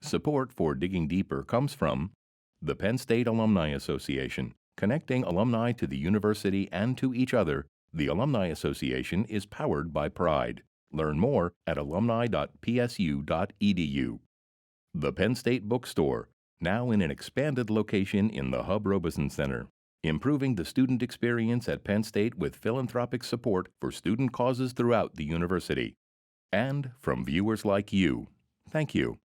Support for Digging Deeper comes from the Penn State Alumni Association, connecting alumni to the university and to each other. The Alumni Association is powered by pride. Learn more at alumni.psu.edu. The Penn State Bookstore, now in an expanded location in the Hub Robeson Center, improving the student experience at Penn State with philanthropic support for student causes throughout the university. And from viewers like you, thank you.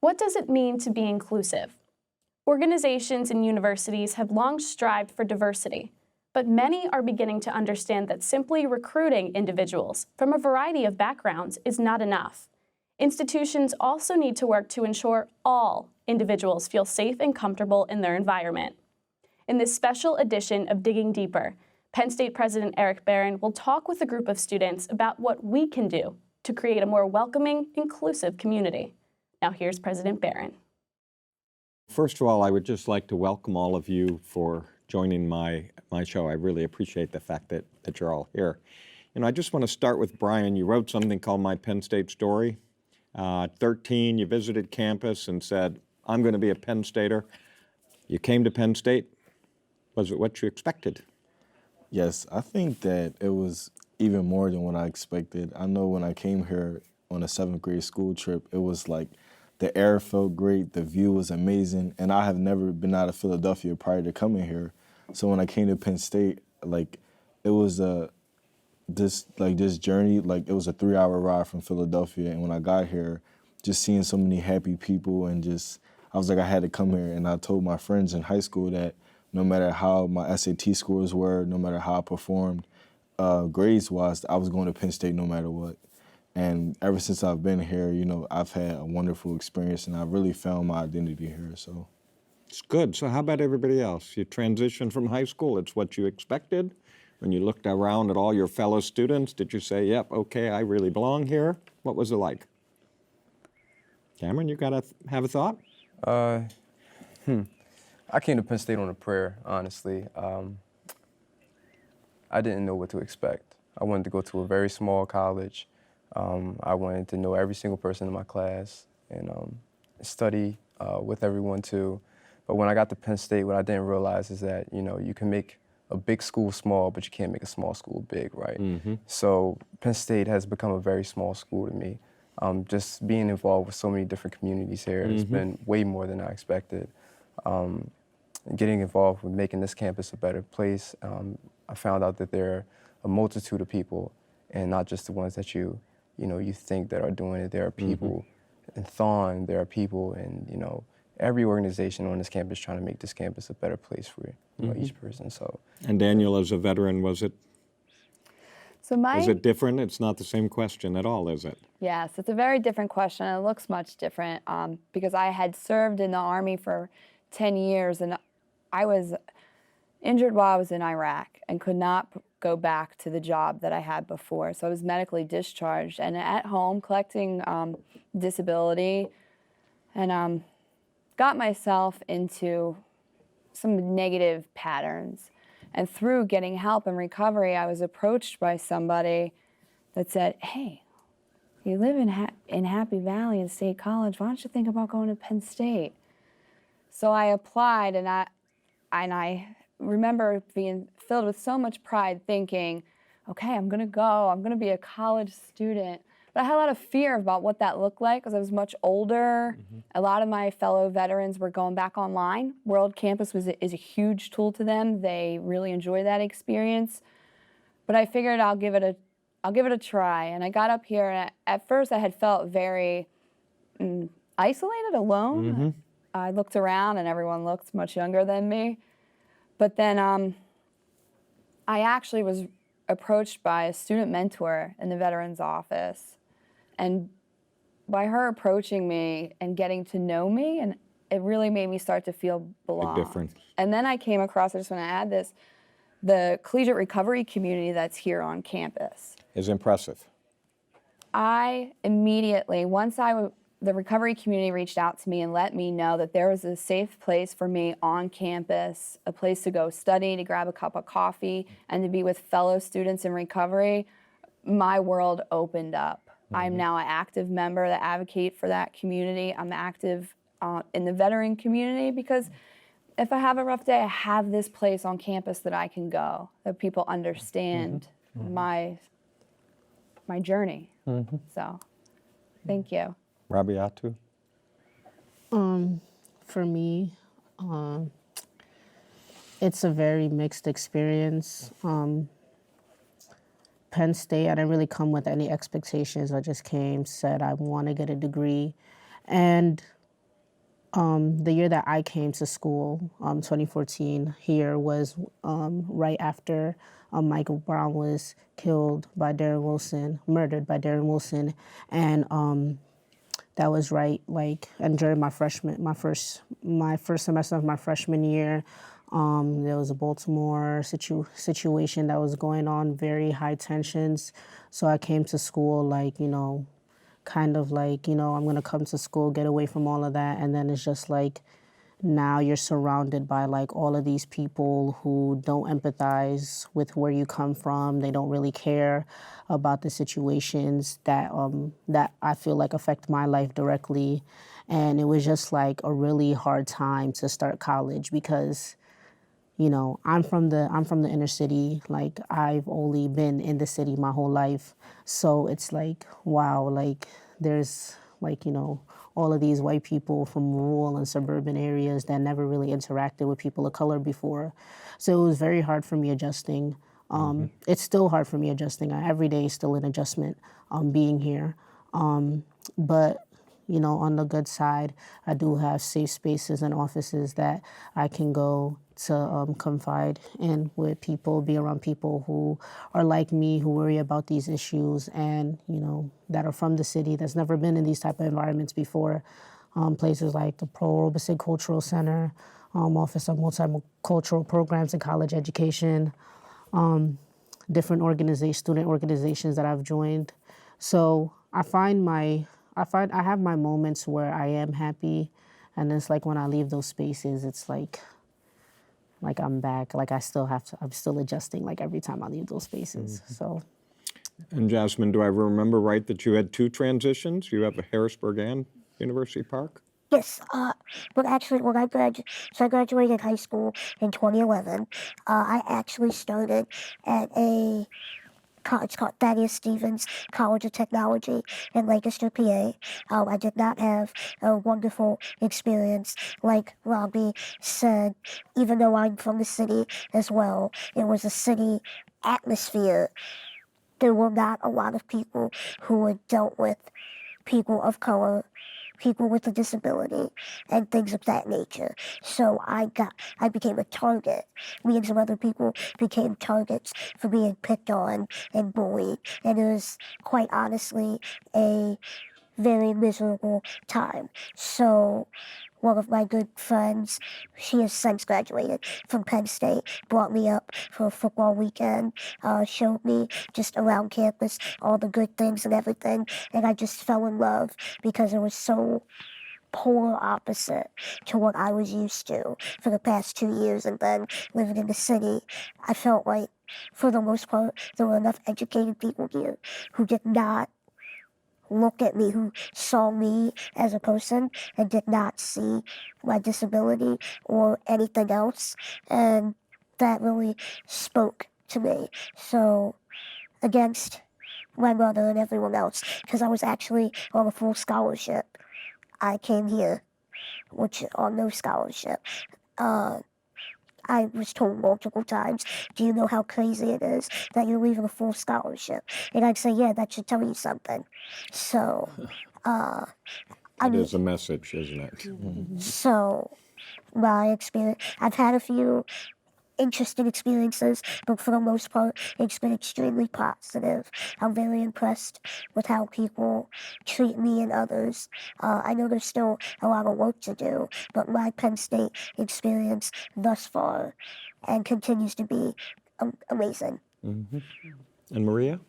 What does it mean to be inclusive? Organizations and universities have long strived for diversity, but many are beginning to understand that simply recruiting individuals from a variety of backgrounds is not enough. Institutions also need to work to ensure all individuals feel safe and comfortable in their environment. In this special edition of Digging Deeper, Penn State President Eric Barron will talk with a group of students about what we can do to create a more welcoming, inclusive community. Now here's President Barron. First of all, I would just like to welcome all of you for joining my show. I really appreciate the fact that you're all here. You know, I just want to start with Brian. You wrote something called My Penn State Story. At 13, you visited campus and said, I'm going to be a Penn Stater. You came to Penn State. Was it what you expected? Yes, I think that it was even more than what I expected. I know when I came here on a 7th grade school trip, it was like the air felt great, the view was amazing, and I have never been out of Philadelphia prior to coming here. So when I came to Penn State, like it was this journey, like it was a 3-hour ride from Philadelphia, and when I got here, just seeing so many happy people and I was like, I had to come here, and I told my friends in high school that no matter how my SAT scores were, no matter how I performed grades-wise, I was going to Penn State no matter what. And ever since I've been here, you know, I've had a wonderful experience, and I've really found my identity here, so. It's good. So how about everybody else? You transitioned from high school. It's what you expected. When you looked around at all your fellow students, did you say, yep, okay, I really belong here? What was it like? Cameron, you got to have a thought? I came to Penn State on a prayer, honestly. I didn't know what to expect. I wanted to go to a very small college. I wanted to know every single person in my class and study with everyone too. But when I got to Penn State, what I didn't realize is that, you know, you can make a big school small, but you can't make a small school big, right? Mm-hmm. So Penn State has become a very small school to me. Just being involved with so many different communities here has been way more than I expected. Getting involved with making this campus a better place, I found out that there are a multitude of people, and not just the ones that you think that are doing it. There are people in Thorn, there are people in, you know, every organization on this campus trying to make this campus a better place for each person. So. And Daniel, as a veteran, was it different? It's not the same question at all, is it? Yes, it's a very different question. It looks much different because I had served in the Army for 10 years, and I was injured while I was in Iraq and could not go back to the job that I had before. So I was medically discharged and at home collecting disability, and got myself into some negative patterns. And through getting help and recovery, I was approached by somebody that said, hey, you live in Happy Valley and State College, why don't you think about going to Penn State? So I applied, and I remember being filled with so much pride thinking, okay, I'm gonna go, I'm gonna be a college student. But I had a lot of fear about what that looked like because I was much older. A lot of my fellow veterans were going back online. World Campus is a huge tool to them. They really enjoy that experience. But I figured I'll give it a try. And I got up here, and at first I had felt very isolated, alone. I looked around, and everyone looked much younger than me. But then I actually was approached by a student mentor in the Veterans Office. And by her approaching me and getting to know me, and it really made me start to feel belonged. Big difference. And then I came across, I just want to add this, the collegiate recovery community that's here on campus. Is impressive. I immediately, once I the recovery community reached out to me and let me know that there was a safe place for me on campus, a place to go study, to grab a cup of coffee, and to be with fellow students in recovery, my world opened up. I'm now an active member that advocate for that community. I'm active in the veteran community because if I have a rough day, I have this place on campus that I can go, that people understand my journey. So, thank you. Rabiatu? For me, it's a very mixed experience. Penn State, I didn't really come with any expectations. I just came, said I want to get a degree. And the year that I came to school, 2014, here was right after Michael Brown was killed by Darren Wilson, murdered by Darren Wilson. And that was right, and during my first semester of my freshman year, there was a Baltimore situation that was going on, very high tensions. So I came to school kind of I'm gonna come to school, get away from all of that. And then it's just now you're surrounded by all of these people who don't empathize with where you come from. They don't really care about the situations that I feel affect my life directly. And it was just a really hard time to start college because I'm from the inner city. I've only been in the city my whole life. So it's wow, there's all of these white people from rural and suburban areas that never really interacted with people of color before. So it was very hard for me adjusting. It's still hard for me adjusting. Every day is still an adjustment being here. But on the good side, I do have safe spaces and offices that I can go to confide in with people, be around people who are like me, who worry about these issues and, that are from the city, that's never been in these type of environments before. Places like the Pro Robeson Cultural Center, Office of Multicultural Programs and College Education, different student organizations that I've joined. So I have my moments where I am happy, and it's when I leave those spaces, it's like I'm back. I'm still adjusting every time I leave those spaces. So. And Jasmine, do I remember right that you had two transitions? You have a Harrisburg and University Park? Yes, but actually, when I graduated high school in 2011. I actually started at a college called Thaddeus Stevens College of Technology in Lancaster, PA. I did not have a wonderful experience, like Robbie said. Even though I'm from the city as well, it was a city atmosphere. There were not a lot of people who had dealt with people of color, people with a disability, and things of that nature. So I became a target. Me and some other people became targets for being picked on and bullied. And it was quite honestly a very miserable time. So one of my good friends, she has since graduated from Penn State, brought me up for a football weekend, showed me just around campus all the good things and everything, and I just fell in love because it was so polar opposite to what I was used to for the past 2 years. And then living in the city, I felt like for the most part there were enough educated people here who did not look at me, who saw me as a person and did not see my disability or anything else. And that really spoke to me. So against my mother and everyone else, because I was actually on a full scholarship, I came here, which on no scholarship. I was told multiple times, do you know how crazy it is that you're leaving a full scholarship? And I'd say, yeah, that should tell you something. So, That is a message, isn't it? So, my experience, I've had a few interesting experiences, but for the most part, it's been extremely positive. I'm very impressed with how people treat me and others. I know there's still a lot of work to do, but my Penn State experience thus far and continues to be amazing. And Maria?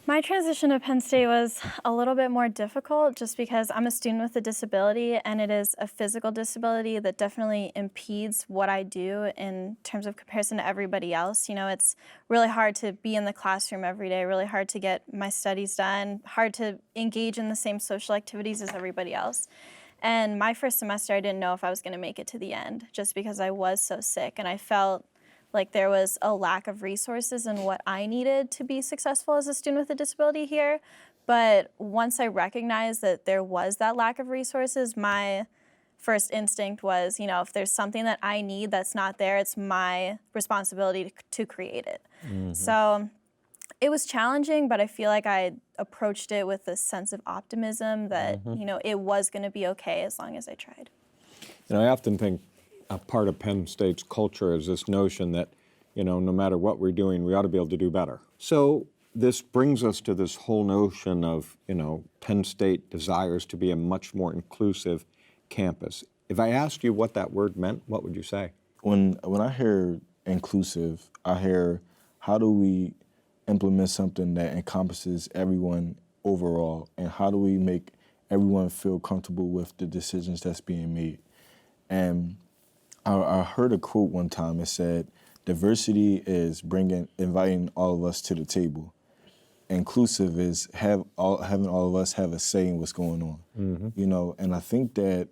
My transition to Penn State was a little bit more difficult just because I'm a student with a disability, and it is a physical disability that definitely impedes what I do in terms of comparison to everybody else. You know, it's really hard to be in the classroom every day, really hard to get my studies done, hard to engage in the same social activities as everybody else. And my first semester, I didn't know if I was going to make it to the end just because I was so sick, and I felt like there was a lack of resources in what I needed to be successful as a student with a disability here. But once I recognized that there was that lack of resources, my first instinct was, you know, if there's something that I need that's not there, it's my responsibility to create it. So it was challenging, but I feel like I approached it with a sense of optimism that, you know, it was going to be okay as long as I tried. You know, I often think a part of Penn State's culture is this notion that, you know, no matter what we're doing, we ought to be able to do better. So this brings us to this whole notion of, you know, Penn State desires to be a much more inclusive campus. If I asked you what that word meant, what would you say? When I hear inclusive, I hear how do we implement something that encompasses everyone overall, and how do we make everyone feel comfortable with the decisions that's being made. And I heard a quote one time. It said, diversity is inviting all of us to the table. Inclusive is having all of us have a say in what's going on. You know, and I think that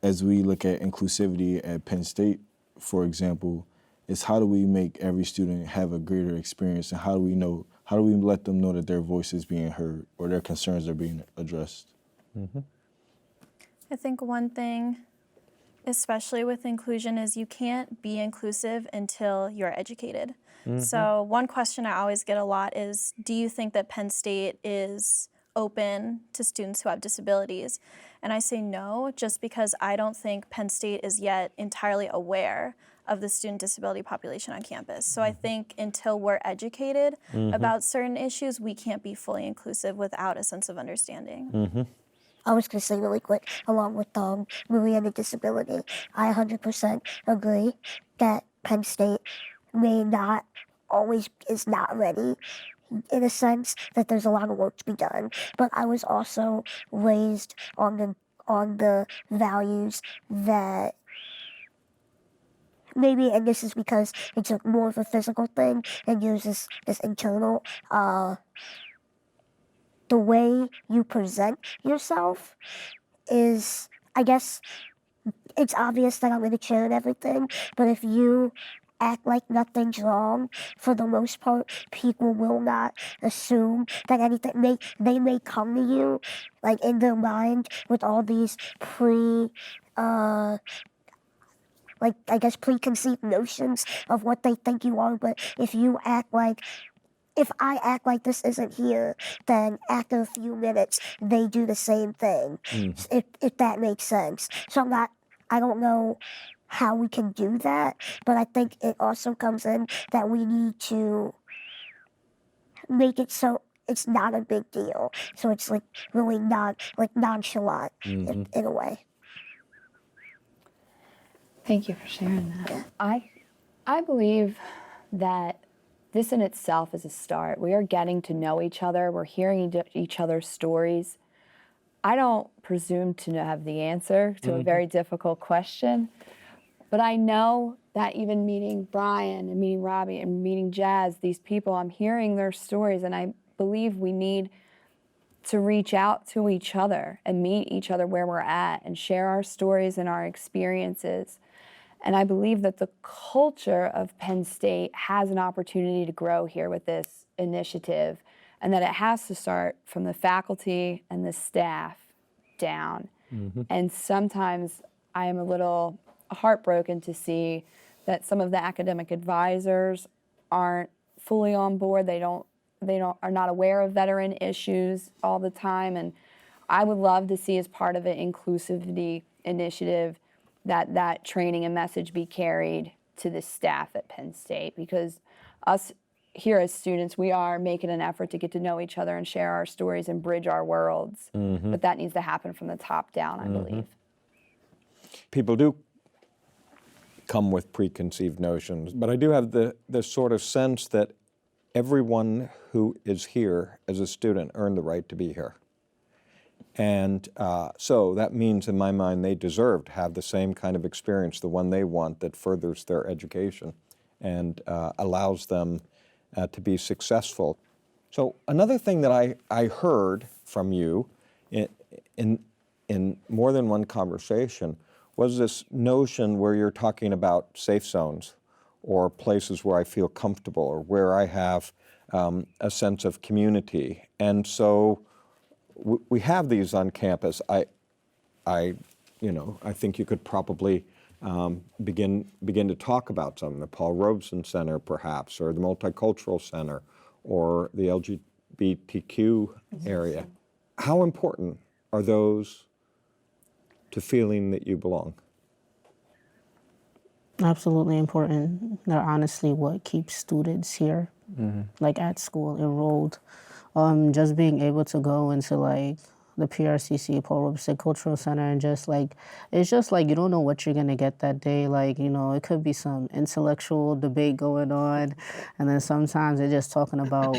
as we look at inclusivity at Penn State, for example, is how do we make every student have a greater experience, and how do we let them know that their voice is being heard or their concerns are being addressed? I think one thing, especially with inclusion, is you can't be inclusive until you're educated. So one question I always get a lot is, do you think that Penn State is open to students who have disabilities? And I say no, just because I don't think Penn State is yet entirely aware of the student disability population on campus. So I think until we're educated about certain issues, we can't be fully inclusive without a sense of understanding. I was going to say really quick, along with Maria and the disability, I 100% agree that Penn State is not ready, in a sense that there's a lot of work to be done. But I was also raised on the values that maybe, and this is because it's more of a physical thing and uses this internal, the way you present yourself is, I guess, it's obvious that I'm in a chair and everything, but if you act like nothing's wrong, for the most part, people will not assume that anything, they may come to you, like, in their mind with all these preconceived notions of what they think you are, but if I act like this isn't here, then after a few minutes, they do the same thing, if that makes sense. So I don't know how we can do that, but I think it also comes in that we need to make it so it's not a big deal. So it's like really not like nonchalant in a way. Thank you for sharing that. I believe that this in itself is a start. We are getting to know each other. We're hearing each other's stories. I don't presume to have the answer to a very difficult question, but I know that even meeting Brian and meeting Robbie and meeting Jazz, these people, I'm hearing their stories, and I believe we need to reach out to each other and meet each other where we're at and share our stories and our experiences. And I believe that the culture of Penn State has an opportunity to grow here with this initiative, and that it has to start from the faculty and the staff down. And sometimes I am a little heartbroken to see that some of the academic advisors aren't fully on board. They are not aware of veteran issues all the time. And I would love to see, as part of an inclusivity initiative, that training and message be carried to the staff at Penn State, because us here as students, we are making an effort to get to know each other and share our stories and bridge our worlds. But that needs to happen from the top down, I believe. People do come with preconceived notions, but I do have the sort of sense that everyone who is here as a student earned the right to be here. And so that means, in my mind, they deserve to have the same kind of experience, the one they want, that furthers their education and allows them to be successful. So another thing that I heard from you in more than one conversation was this notion where you're talking about safe zones or places where I feel comfortable or where I have a sense of community. And so we have these on campus. I think you could probably begin to talk about some, the Paul Robeson Center perhaps, or the Multicultural Center, or the LGBTQ area. How important are those to feeling that you belong? Absolutely important. They're honestly what keeps students here, like at school, enrolled. Just being able to go into like the PRCC, Paul Robeson Cultural Center, and just like, it's just like you don't know what you're gonna get that day. Like, it could be some intellectual debate going on, and then sometimes they're just talking about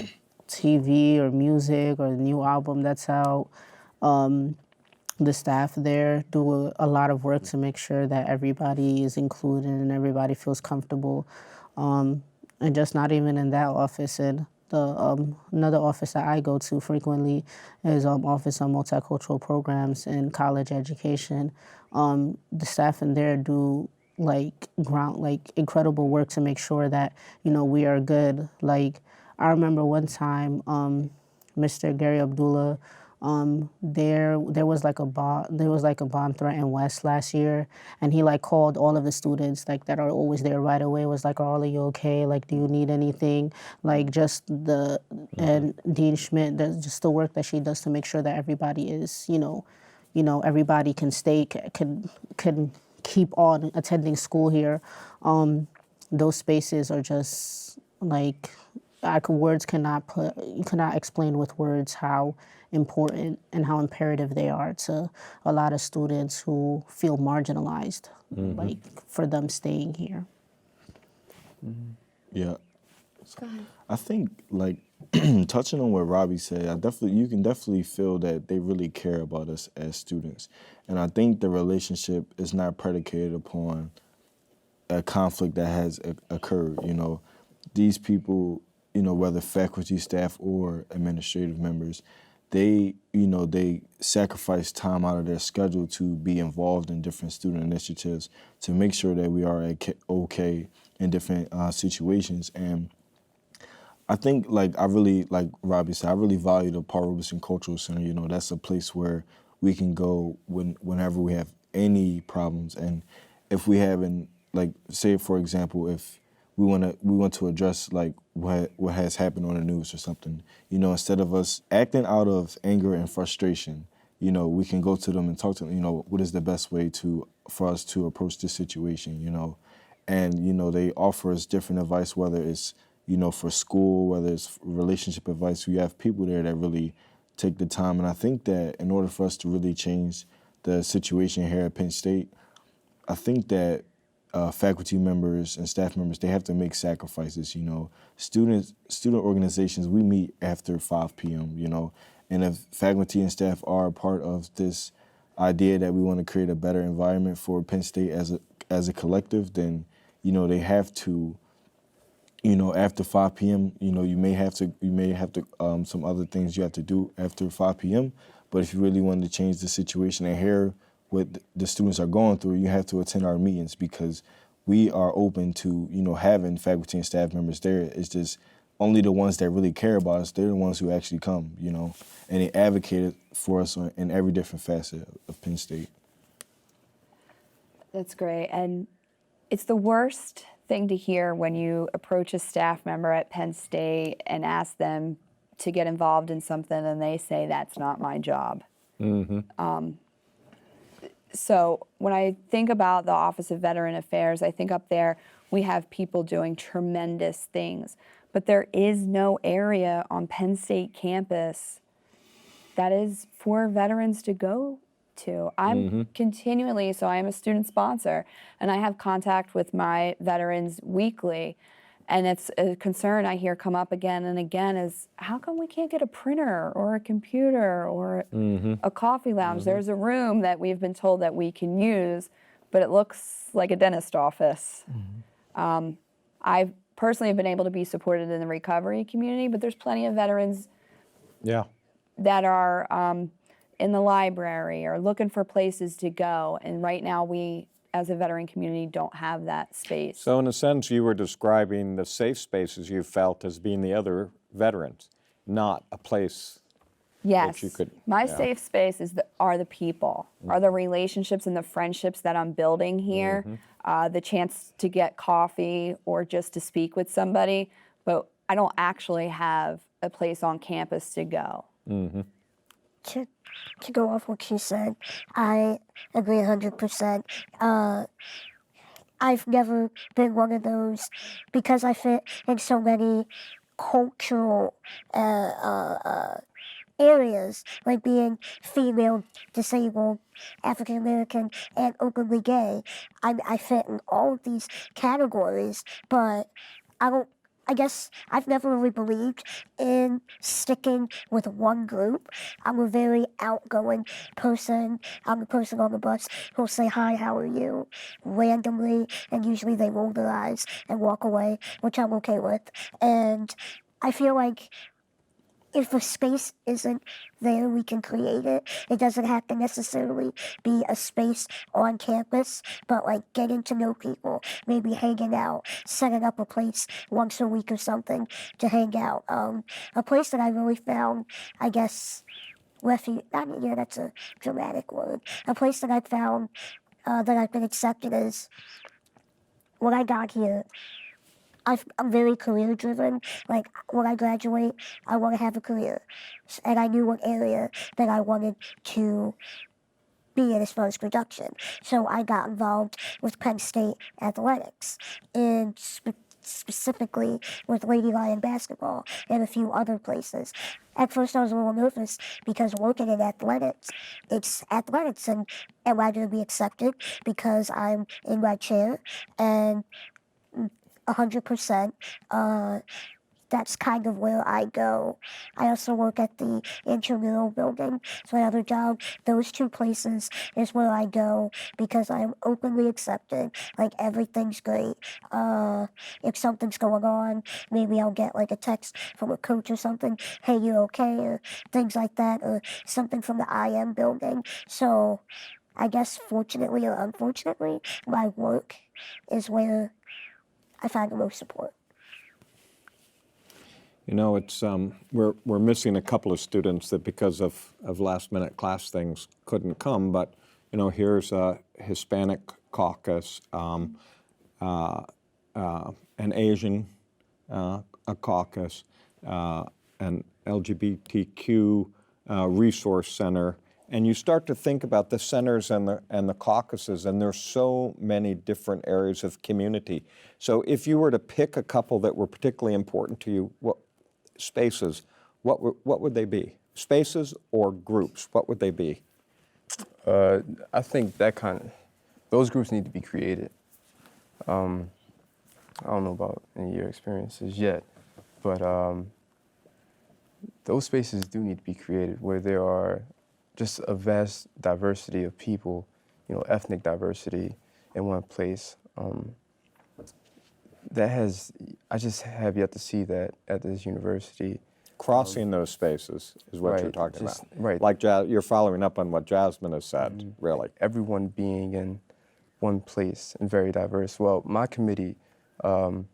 TV or music or the new album that's out. The staff there do a lot of work to make sure that everybody is included and everybody feels comfortable. And just not even in that office, and the another office that I go to frequently is Office on Multicultural Programs and College Education. The staff in there do incredible work to make sure that we are good. Like, I remember one time, Mr. Gary Abdullah, there was like a bomb threat in West last year, and he like called all of the students like that are always there right away, was like, are all of you okay? Like, do you need anything? Like, just and Dean Schmidt, just the work that she does to make sure that everybody is, everybody can can keep on attending school here. Those spaces are just like, you cannot explain with words how important and how imperative they are to a lot of students who feel marginalized, like for them staying here. Yeah. I think, like, touching on what Robbie said, you can definitely feel that they really care about us as students. And I think the relationship is not predicated upon a conflict that has occurred. These people, whether faculty, staff, or administrative members, they sacrifice time out of their schedule to be involved in different student initiatives to make sure that we are okay in different situations. And I think, like Robbie said, I really value the Paul Robeson Cultural Center. That's a place where we can go whenever we have any problems. And if we haven't, like, say, for example, if we want to address like what has happened on the news or something, instead of us acting out of anger and frustration, we can go to them and talk to them, what is the best way for us to approach this situation, and they offer us different advice, whether it's for school, whether it's relationship advice. We have people there that really take the time, and I think that in order for us to really change the situation here at Penn State, I think that faculty members and staff members, they have to make sacrifices. Student organizations, we meet after 5 p.m. And if faculty and staff are a part of this idea that we want to create a better environment for Penn State as a collective, then they have to. After 5 p.m., you may have to some other things you have to do after 5 p.m. But if you really want to change the situation and hear what the students are going through, you have to attend our meetings, because we are open to, having faculty and staff members there. It's just only the ones that really care about us, they're the ones who actually come, and they advocated for us in every different facet of Penn State. That's great. And it's the worst thing to hear when you approach a staff member at Penn State and ask them to get involved in something and they say, that's not my job. So when I think about the Office of Veteran Affairs, I think up there we have people doing tremendous things, but there is no area on Penn State campus that is for veterans to go to. I'm so I am a student sponsor, and I have contact with my veterans weekly, And it's a concern I hear come up again and again is, how come we can't get a printer or a computer or a coffee lounge? There's a room that we've been told that we can use, but it looks like a dentist office. I've personally been able to be supported in the recovery community, but there's plenty of veterans that are in the library or looking for places to go. And right now we, as a veteran community, don't have that space. So in a sense, you were describing the safe spaces you felt as being the other veterans, not a place that you could... My safe space are the people, are the relationships and the friendships that I'm building here, the chance to get coffee or just to speak with somebody, but I don't actually have a place on campus to go. To go off what you said, I agree 100%. I've never been one of those because I fit in so many cultural areas, like being female, disabled, African American, and openly gay. I fit in all of these categories, but I guess I've never really believed in sticking with one group. I'm a very outgoing person. I'm the person on the bus who'll say, "Hi, how are you?" randomly, and usually they roll their eyes and walk away, which I'm okay with. And I feel like if a space isn't there, we can create it. It doesn't have to necessarily be a space on campus, but like getting to know people, maybe hanging out, setting up a place once a week or something to hang out. A place that I really found, I guess, that's a dramatic word. A place that I found that I've been accepted is when I got here. I'm very career driven. Like when I graduate, I want to have a career. And I knew what area that I wanted to be in as far as production. So I got involved with Penn State athletics and specifically with Lady Lion basketball and a few other places. At first I was a little nervous because working in athletics, it's athletics and am I going to be accepted because I'm in my chair and 100%. That's kind of where I go. I also work at the intramural building. It's my other job. Those two places is where I go because I'm openly accepted. Like everything's great. If something's going on, maybe I'll get like a text from a coach or something. Hey, you okay? Or things like that. Or something from the IM building. So I guess fortunately or unfortunately, my work is where I find the most support. You know, it's we're missing a couple of students that because of last-minute class things couldn't come, but you know, here's a Hispanic caucus, an Asian a caucus, an LGBTQ resource center, and you start to think about the centers and the caucuses, and there's so many different areas of community. So if you were to pick a couple that were particularly important to you, what spaces, what would they be? Spaces or groups, what would they be? I think those groups need to be created. I don't know about any of your experiences yet, but those spaces do need to be created where there are just a vast diversity of people, you know, ethnic diversity in one place. I just have yet to see that at this university. Crossing those spaces is what right, you're talking about. Right. Like you're following up on what Jasmine has said, really. Everyone being in one place and very diverse. Well, my committee, I'm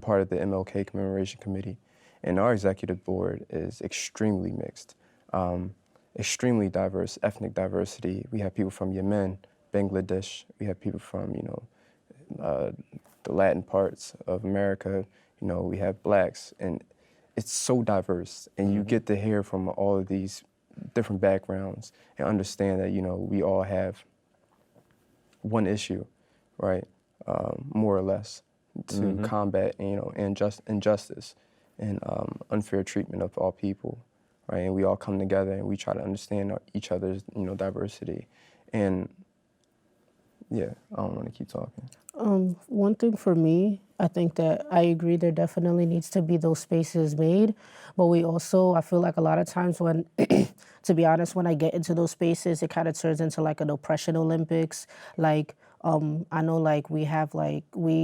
part of the MLK Commemoration Committee, and our executive board is extremely mixed. Extremely diverse, ethnic diversity. We have people from Yemen, Bangladesh. We have people from, you know, the Latin parts of America. You know, we have blacks, and it's so diverse. And you get to hear from all of these different backgrounds and understand that, you know, we all have one issue, right? More or less, to combat, you know, injustice and unfair treatment of all people. Right, and we all come together and we try to understand each other's, you know, diversity. And Yeah, I don't want to keep talking. One thing for me, I think that I agree there definitely needs to be those spaces made, but we also, I feel like a lot of times when, to be honest, when I get into those spaces, it kind of turns into like an oppression Olympics. Like, I know like we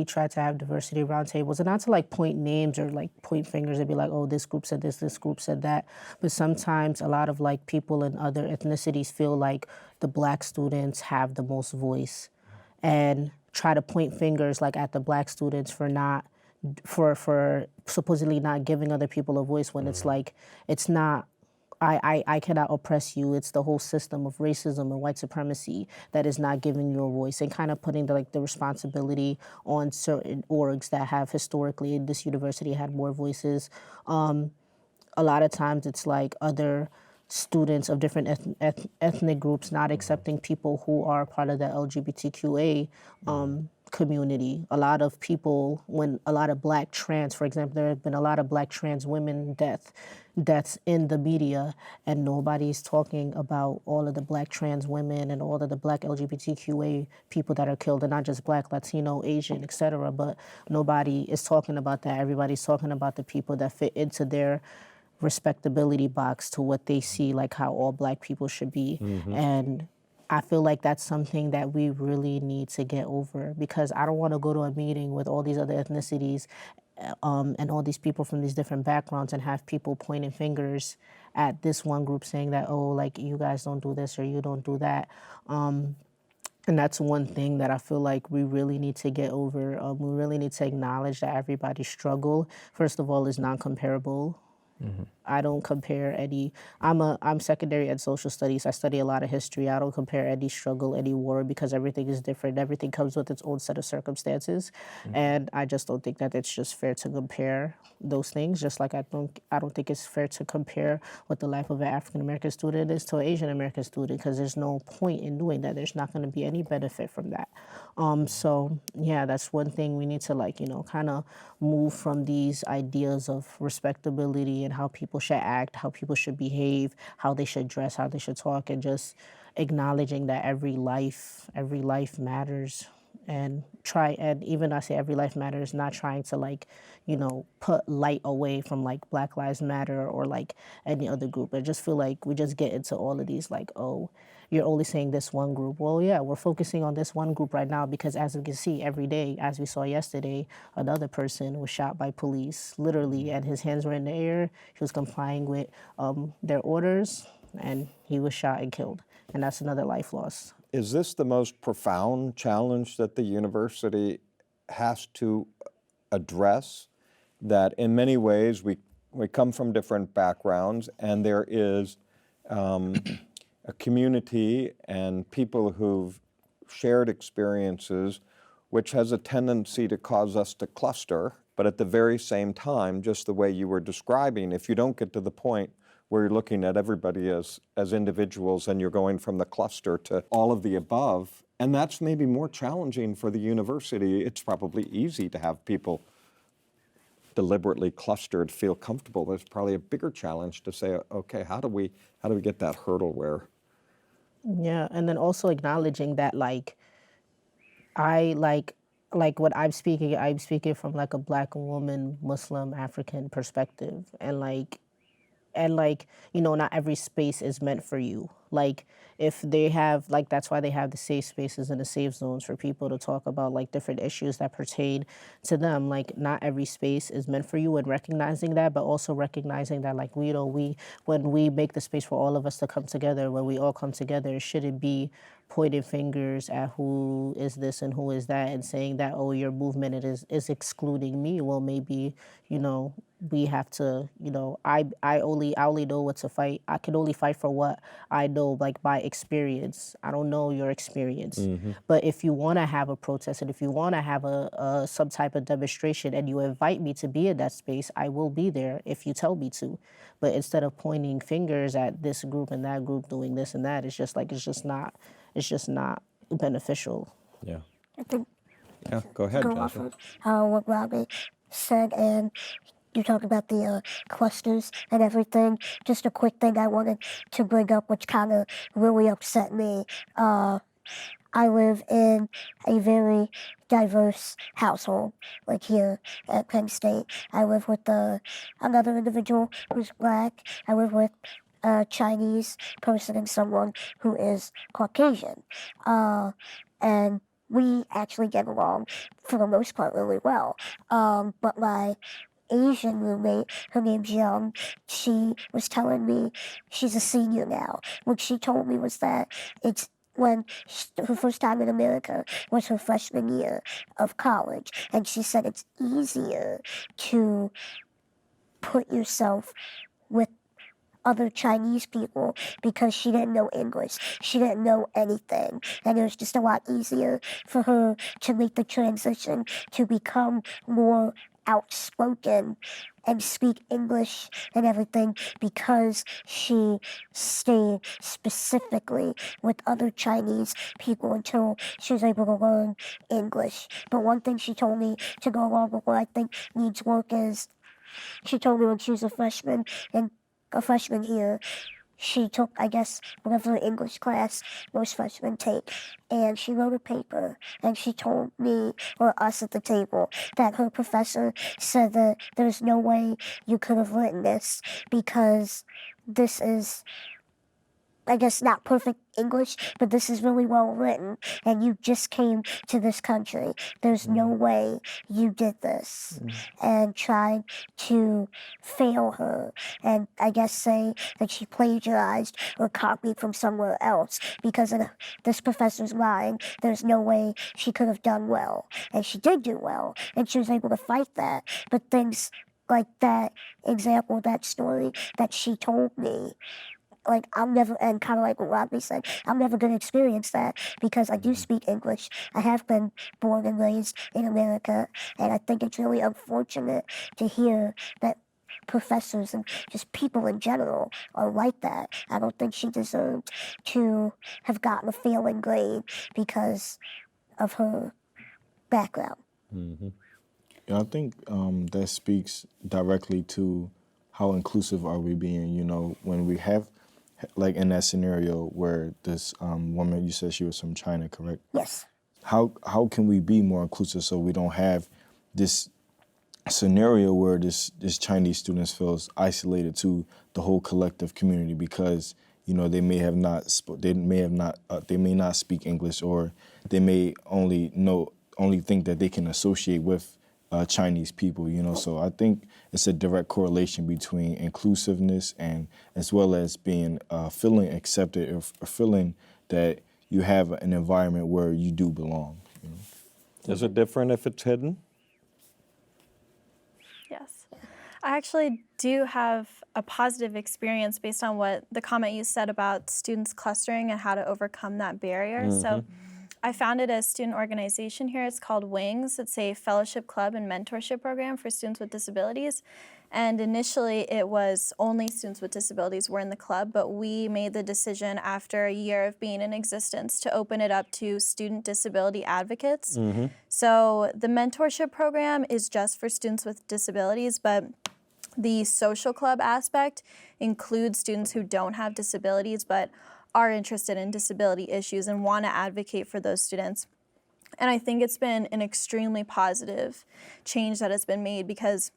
try to have diversity roundtables and not to like point names or like point fingers and be like, oh, this group said this group said that. But sometimes a lot of like people in other ethnicities feel like the Black students have the most voice and try to point fingers like at the Black students for not for supposedly not giving other people a voice when it's like it's not I cannot oppress you. It's the whole system of racism and white supremacy that is not giving you a voice and kind of putting the responsibility on certain orgs that have historically in this university had more voices. A lot of times it's like other students of different ethnic groups not accepting people who are part of the LGBTQA community. A lot of people, when a lot of Black trans, for example, there have been a lot of Black trans women deaths in the media, and nobody's talking about all of the Black trans women and all of the Black LGBTQA people that are killed, and not just Black, Latino, Asian, etc. But nobody is talking about that. Everybody's talking about the people that fit into their respectability box to what they see like how all Black people should be. And I feel like that's something that we really need to get over, because I don't want to go to a meeting with all these other ethnicities and all these people from these different backgrounds and have people pointing fingers at this one group saying that, oh, like you guys don't do this or you don't do that. And that's one thing that I feel like we really need to get over. We really need to acknowledge that everybody's struggle, first of all, is non-comparable. I don't compare any. I'm secondary ed social studies. I study a lot of history. I don't compare any struggle, any war, because everything is different. Everything comes with its own set of circumstances, and I just don't think that it's just fair to compare those things. Just like I don't think it's fair to compare what the life of an African American student is to an Asian American student, because there's no point in doing that. There's not going to be any benefit from that. So yeah, that's one thing we need to kind of move from these ideas of respectability and how people should act, how people should behave, how they should dress, how they should talk, and just acknowledging that every life matters. And even I say every life matters, not trying to put light away from like Black Lives Matter or like any other group. I just feel like we just get into all of these like, oh, you're only saying this one group. Well, yeah, we're focusing on this one group right now because, as we can see every day, as we saw yesterday, another person was shot by police, literally, and his hands were in the air. He was complying with their orders, and he was shot and killed. And that's another life lost. Is this the most profound challenge that the university has to address? That in many ways we come from different backgrounds, and there is a community and people who've shared experiences which has a tendency to cause us to cluster, but at the very same time, just the way you were describing, if you don't get to the point where you're looking at everybody as individuals and you're going from the cluster to all of the above, and that's maybe more challenging for the university. It's probably easy to have people deliberately clustered feel comfortable. There's probably a bigger challenge to say, okay, how do we get that hurdle where? Yeah, and then also acknowledging that I like what I'm speaking from like a Black woman, Muslim, African perspective, and not every space is meant for you. Like if they have that's why they have the safe spaces and the safe zones for people to talk about like different issues that pertain to them. Like not every space is meant for you, and recognizing that, but also recognizing that when we make the space for all of us to come together, when we all come together, it shouldn't be pointing fingers at who is this and who is that and saying that, oh, your movement is excluding me. Well, maybe, we have to, I only know what to fight. I can only fight for what I know, like by experience. I don't know your experience. But if you want to have a protest and if you want to have some type of demonstration and you invite me to be in that space, I will be there if you tell me to. But instead of pointing fingers at this group and that group doing this and that, it's just not beneficial. Yeah. I think Yeah, go ahead, go off Joshua. of what Robbie said, and you talk about the clusters and everything. Just a quick thing I wanted to bring up, which kind of really upset me. I live in a very diverse household, like here at Penn State. I live with another individual who's black. I live with a Chinese person and someone who is Caucasian. And we actually get along for the most part really well. But my Asian roommate, her name's Young, she was telling me she's a senior now. What she told me was that it's her first time in America was her freshman year of college, and she said it's easier to put yourself with other Chinese people because she didn't know English. She didn't know anything. And it was just a lot easier for her to make the transition to become more outspoken and speak English and everything because she stayed specifically with other Chinese people until she was able to learn English. But one thing she told me to go along with what I think needs work is she told me when she was a freshman here, she took, I guess, whatever English class most freshmen take, and she wrote a paper, and she told me, or us at the table, that her professor said that there's no way you could have written this because this is, I guess, not perfect English, but this is really well written, and you just came to this country. There's no way you did this. And tried to fail her, and I guess say that she plagiarized or copied from somewhere else, because in this professor's mind, there's no way she could have done well. And she did do well, and she was able to fight that, but things like that example, that story that she told me, like I'm never, and kind of like what Rodney said, I'm never going to experience that because I do speak English. I have been born and raised in America, and I think it's really unfortunate to hear that professors and just people in general are like that. I don't think she deserved to have gotten a failing grade because of her background. Yeah, I think that speaks directly to how inclusive are we being, when we have, like in that scenario where this woman, you said she was from China, correct? Yes. How can we be more inclusive so we don't have this scenario where this Chinese student feels isolated to the whole collective community because they may not speak English, or they may only think that they can associate with Chinese people, So I think it's a direct correlation between inclusiveness and as well as being feeling accepted or feeling that you have an environment where you do belong. Is it different if it's hidden? Yes. I actually do have a positive experience based on what the comment you said about students clustering and how to overcome that barrier. So I founded a student organization here. It's called WINGS. It's a fellowship club and mentorship program for students with disabilities. And initially it was only students with disabilities were in the club, but we made the decision after a year of being in existence to open it up to student disability advocates. So the mentorship program is just for students with disabilities, but the social club aspect includes students who don't have disabilities but are interested in disability issues and want to advocate for those students. And I think it's been an extremely positive change that has been made because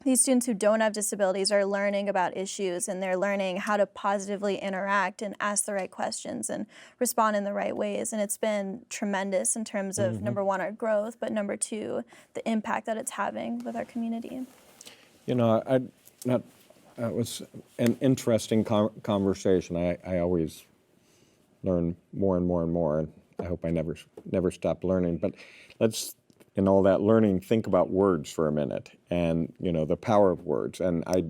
these students who don't have disabilities are learning about issues, and they're learning how to positively interact and ask the right questions and respond in the right ways. And it's been tremendous in terms of, number one, our growth, but number two, the impact that it's having with our community. That was an interesting conversation. I always learn more and more and more, and I hope I never stop learning. But let's, in all that learning, think about words for a minute, and the power of words. And I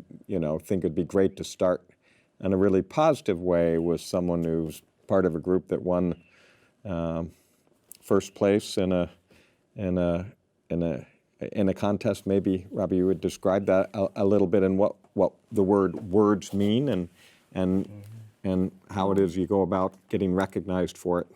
think it'd be great to start in a really positive way with someone who's part of a group that won first place in a contest. Maybe, Robbie, you would describe that a little bit and what the word words mean and how it is you go about getting recognized for it.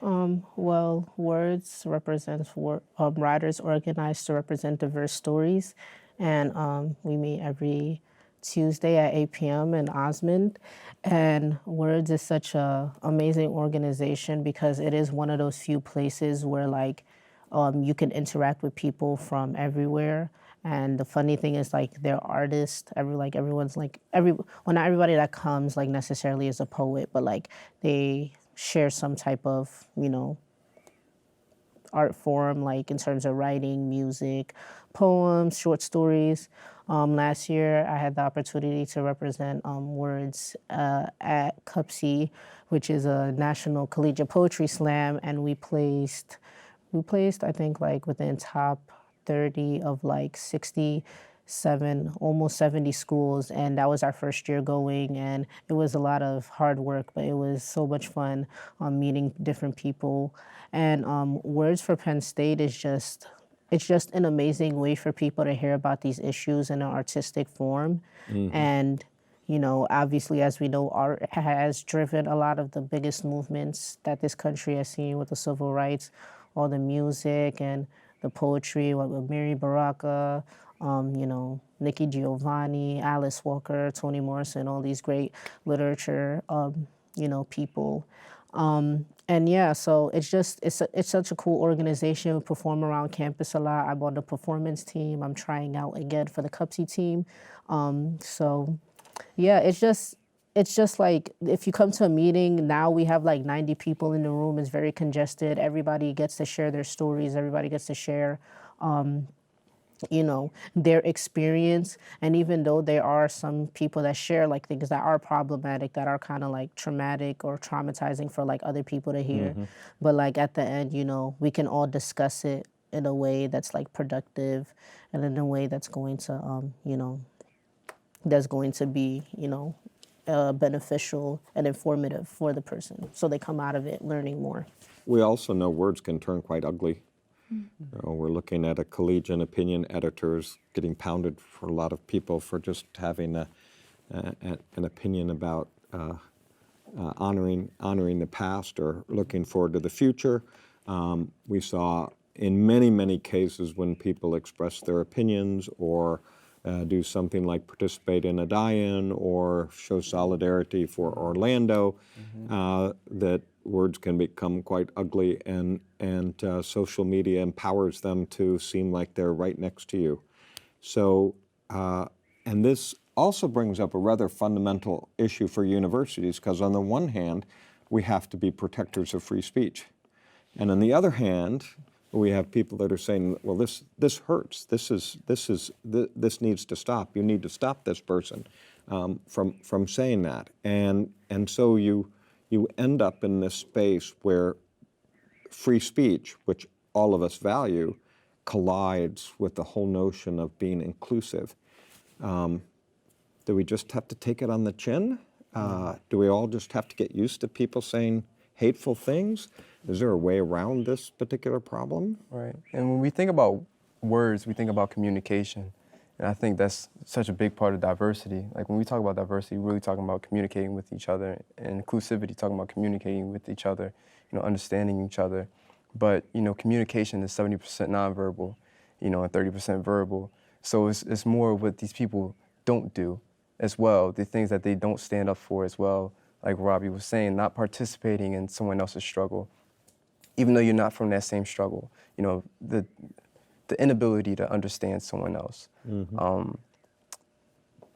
Well, words represents writers organized to represent diverse stories, and we meet every Tuesday at 8 p.m. in Osmond. And Words is such a amazing organization because it is one of those few places where like you can interact with people from everywhere. And the funny thing is like they're artists. Everyone's like well, not everybody that comes like necessarily is a poet, but like they share some type of, art form, like in terms of writing, music, poems, short stories. Last year, I had the opportunity to represent Words at CUPSI, which is a national collegiate poetry slam, and we placed, I think, like within top 30 of like 67, almost 70 schools, and that was our first year going, and it was a lot of hard work, but it was so much fun meeting different people. And Words for Penn State is it's just an amazing way for people to hear about these issues in an artistic form. And, obviously, as we know, art has driven a lot of the biggest movements that this country has seen with the civil rights, all the music and the poetry, with Mary Baraka, Nikki Giovanni, Alice Walker, Toni Morrison, all these great literature, people. And yeah, so it's such a cool organization. We perform around campus a lot. I'm on the performance team. I'm trying out again for the CUPSI team. So yeah, it's just like if you come to a meeting, now we have like 90 people in the room. It's very congested. Everybody gets to share their stories. Everybody gets to share their experience. And even though there are some people that share like things that are problematic, that are kind of like traumatic or traumatizing for like other people to hear, but like at the end, we can all discuss it in a way that's like productive and in a way that's going to, be, beneficial and informative for the person. So they come out of it learning more. We also know words can turn quite ugly. We're looking at a collegiate opinion editors getting pounded for a lot of people for just having an opinion about honoring the past or looking forward to the future. We saw in many, many cases when people express their opinions or do something like participate in a die-in or show solidarity for Orlando, that words can become quite ugly, and social media empowers them to seem like they're right next to you. So, and this also brings up a rather fundamental issue for universities, because on the one hand, we have to be protectors of free speech. And on the other hand, we have people that are saying, well, this hurts. This needs to stop. You need to stop this person from saying that. And so you end up in this space where free speech, which all of us value, collides with the whole notion of being inclusive. Do we just have to take it on the chin? Do we all just have to get used to people saying hateful things? Is there a way around this particular problem? Right. And when we think about words, we think about communication. And I think that's such a big part of diversity. Like when we talk about diversity, we're really talking about communicating with each other, and inclusivity, talking about communicating with each other, understanding each other. But, communication is 70% nonverbal, and 30% verbal. So it's more what these people don't do as well, the things that they don't stand up for as well. Like Robbie was saying, not participating in someone else's struggle, even though you're not from that same struggle. The inability to understand someone else.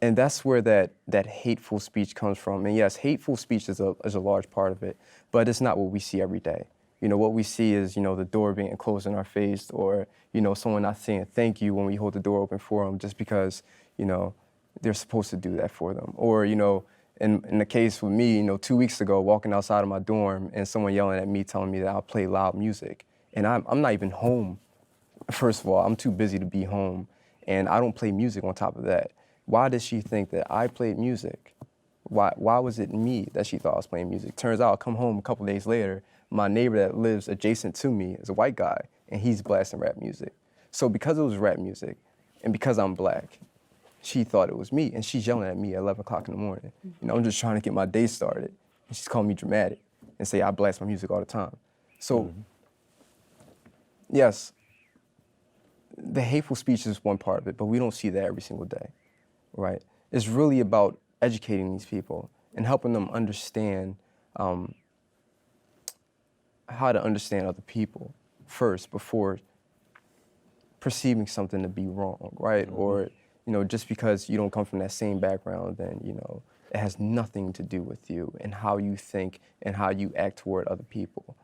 And that's where that hateful speech comes from. And yes, hateful speech is a large part of it, but it's not what we see every day. What we see is, the door being closed in our face, or, someone not saying thank you when we hold the door open for them just because, they're supposed to do that for them. Or, in the case with me, 2 weeks ago, walking outside of my dorm and someone yelling at me, telling me that I'll play loud music. And I'm not even home. First of all, I'm too busy to be home, and I don't play music on top of that. Why did she think that I played music? Why was it me that she thought I was playing music? Turns out I come home a couple days later, my neighbor that lives adjacent to me is a white guy, and he's blasting rap music. So because it was rap music, and because I'm black, she thought it was me, and she's yelling at me at 11 o'clock in the morning. I'm just trying to get my day started, and she's calling me dramatic and say I blast my music all the time. So, yes, the hateful speech is one part of it, but we don't see that every single day, right? It's really about educating these people and helping them understand how to understand other people first before perceiving something to be wrong, right? Mm-hmm. Or, just because you don't come from that same background, then, it has nothing to do with you and how you think and how you act toward other people.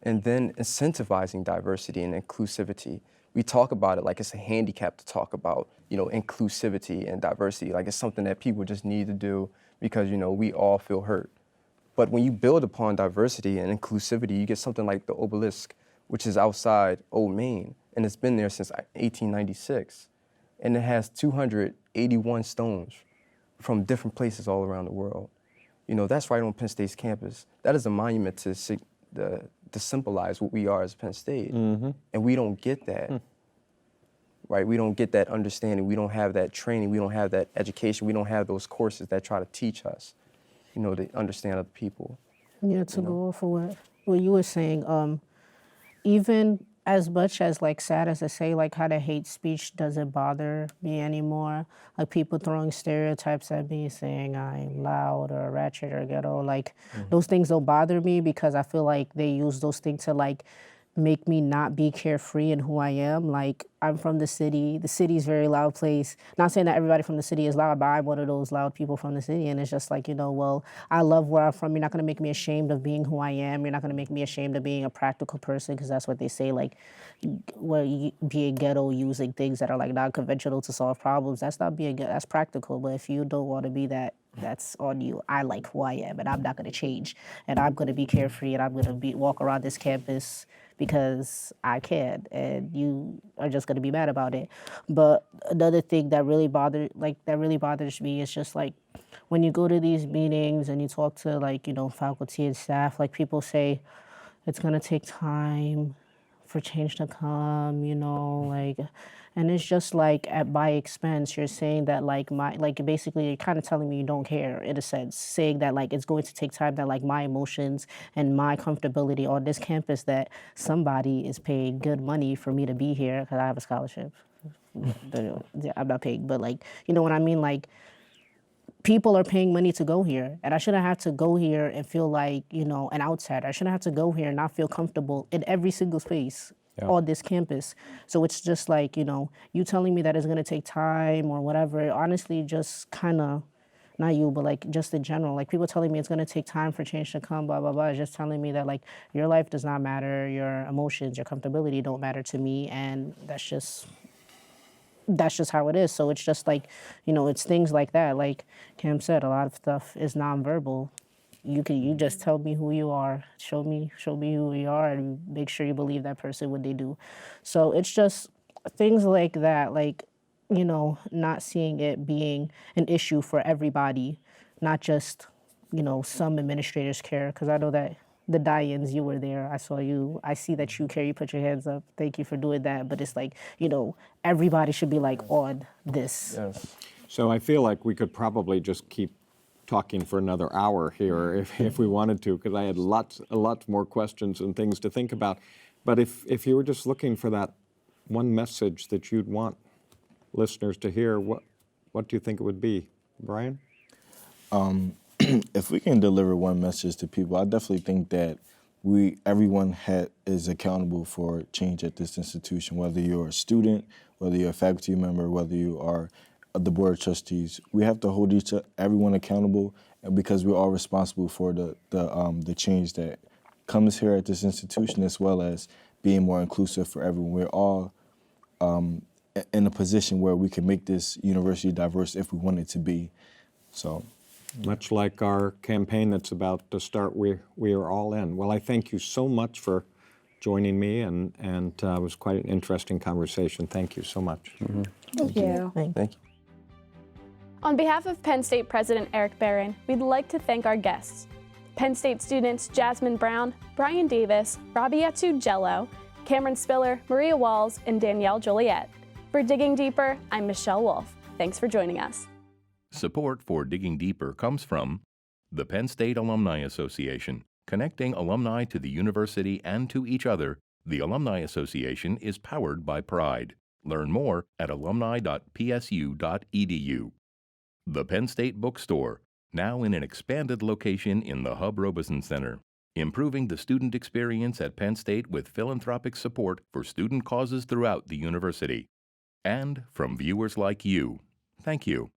And then incentivizing diversity and inclusivity. We talk about it like it's a handicap to talk about, inclusivity and diversity, like it's something that people just need to do because, we all feel hurt. But when you build upon diversity and inclusivity, you get something like the obelisk, which is outside Old Main, and it's been there since 1896. And it has 281 stones from different places all around the world. That's right on Penn State's campus. That is a monument to symbolize what we are as Penn State. Mm-hmm. And we don't get that, right? We don't get that understanding. We don't have that training. We don't have that education. We don't have those courses that try to teach us, to understand other people. Yeah, to go off of what you were saying, even as much as sad as I say, how the hate speech doesn't bother me anymore, people throwing stereotypes at me, saying I'm loud or ratchet or ghetto, those things don't bother me because I feel like they use those things to make me not be carefree in who I am. I'm from the city. The city is a very loud place. Not saying that everybody from the city is loud, but I'm one of those loud people from the city. And it's just well, I love where I'm from. You're not going to make me ashamed of being who I am. You're not going to make me ashamed of being a practical person because that's what they say, being ghetto, using things that are non-conventional to solve problems. That's not being ghetto. That's practical. But if you don't want to be that, that's on you. I like who I am, and I'm not going to change. And I'm going to be carefree, and I'm going to walk around this campus because I can, and you are just going to be mad about it. But another thing that really bothers me is just when you go to these meetings and you talk to faculty and staff, people say it's going to take time for change to come, and it's just at my expense. You're saying that basically you're kind of telling me you don't care in a sense, saying that it's going to take time, that my emotions and my comfortability on this campus, that somebody is paying good money for me to be here because I have a scholarship. I'm not paying, but you know what I mean? People are paying money to go here, and I shouldn't have to go here and feel an outsider. I shouldn't have to go here and not feel comfortable in every single space on this campus. So it's just you telling me that it's going to take time or whatever, honestly, just kind of, not you, but just in general, people telling me it's going to take time for change to come, blah, blah, blah, is just telling me that your life does not matter, your emotions, your comfortability don't matter to me, and that's just how it is. So it's just it's things like that. Like Cam said, a lot of stuff is nonverbal. You just tell me who you are, show me who you are, and make sure you believe that person when they do. So it's just things like that, not seeing it being an issue for everybody, not just, some administrators care, because I know that the die-ins, you were there, I saw you, I see that you care, you put your hands up, thank you for doing that, but it's everybody should be on this. Yes. So I feel like we could probably just keep talking for another hour here if we wanted to, because I had a lot more questions and things to think about. But if you were just looking for that one message that you'd want listeners to hear, what do you think it would be, Brian? If we can deliver one message to people, I definitely think that everyone is accountable for change at this institution, whether you're a student, whether you're a faculty member, whether you are the board of trustees. We have to hold everyone accountable, because we're all responsible for the change that comes here at this institution, as well as being more inclusive for everyone. We're all in a position where we can make this university diverse if we want it to be. So, much like our campaign that's about to start, we are all in. Well, I thank you so much for joining me, and it was quite an interesting conversation. Thank you so much. Mm-hmm. Thank you. Thank you. On behalf of Penn State President Eric Barron, we'd like to thank our guests. Penn State students Jasmine Brown, Brian Davis, Rabiatu Jello, Cameron Spiller, Maria Walls, and Danielle Joliet. For Digging Deeper, I'm Michelle Wolf. Thanks for joining us. Support for Digging Deeper comes from the Penn State Alumni Association, connecting alumni to the university and to each other. The Alumni Association is powered by pride. Learn more at alumni.psu.edu. The Penn State Bookstore, now in an expanded location in the Hub Robeson Center, improving the student experience at Penn State with philanthropic support for student causes throughout the university. And from viewers like you, thank you.